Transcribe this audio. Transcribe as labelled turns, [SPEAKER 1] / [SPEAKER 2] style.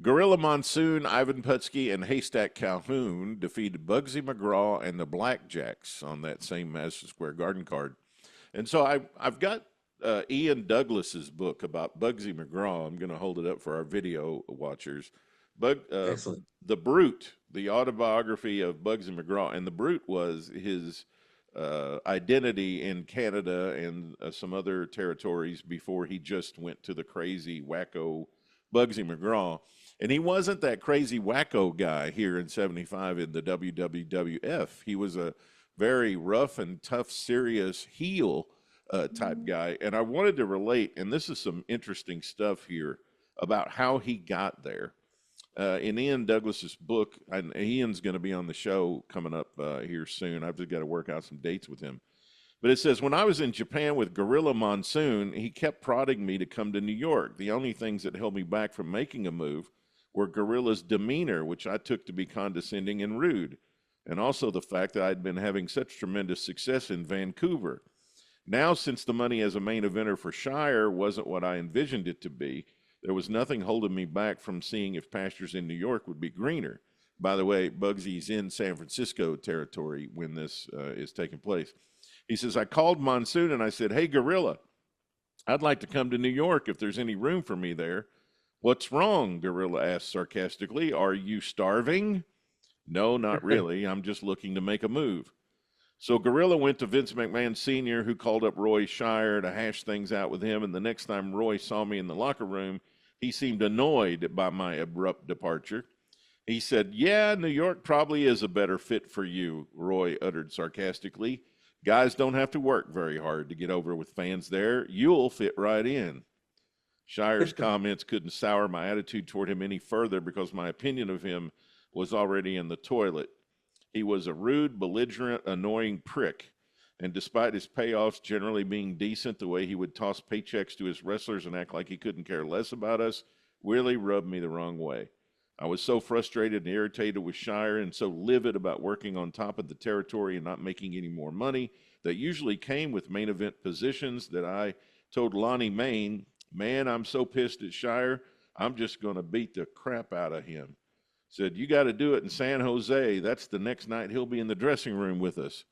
[SPEAKER 1] Gorilla Monsoon, Ivan Putski, and Haystack Calhoun defeated Buggsy McGraw and the Blackjacks on that same Madison Square Garden card. And so I've got Ian Douglas's book about Buggsy McGraw. I'm going to hold it up for our video watchers. Bug, uh,
[SPEAKER 2] Excellent.
[SPEAKER 1] the Brute, the autobiography of Buggsy McGraw, and the Brute was his identity in Canada and some other territories before he just went to the crazy wacko Buggsy McGraw. And he wasn't that crazy wacko guy here in 75 in the WWF. He was a very rough and tough, serious heel type guy. And I wanted to relate, and this is some interesting stuff here about how he got there. In Ian Douglas's book, and Ian's going to be on the show coming up here soon. I've just got to work out some dates with him. But it says, when I was in Japan with Gorilla Monsoon, he kept prodding me to come to New York. The only things that held me back from making a move were Gorilla's demeanor, which I took to be condescending and rude, and also the fact that I'd been having such tremendous success in Vancouver. Now, since the money as a main eventer for Shire wasn't what I envisioned it to be, there was nothing holding me back from seeing if pastures in New York would be greener. By the way, Buggsy's in San Francisco territory when this is taking place. He says, I called Monsoon and I said, hey, Gorilla, I'd like to come to New York if there's any room for me there. What's wrong? Gorilla asked sarcastically. Are you starving? No, not really. I'm just looking to make a move. So Gorilla went to Vince McMahon Sr., who called up Roy Shire to hash things out with him. And the next time Roy saw me in the locker room, he seemed annoyed by my abrupt departure. He said, yeah, New York probably is a better fit for you, Roy uttered sarcastically. Guys don't have to work very hard to get over with fans there. You'll fit right in. Shire's comments couldn't sour my attitude toward him any further because my opinion of him was already in the toilet. He was a rude, belligerent, annoying prick. And despite his payoffs generally being decent, the way he would toss paychecks to his wrestlers and act like he couldn't care less about us really rubbed me the wrong way. I was so frustrated and irritated with Shire and so livid about working on top of the territory and not making any more money that usually came with main event positions that I told Lonnie Main, man, I'm so pissed at Shire, I'm just going to beat the crap out of him. Said, you got to do it in San Jose. That's the next night he'll be in the dressing room with us.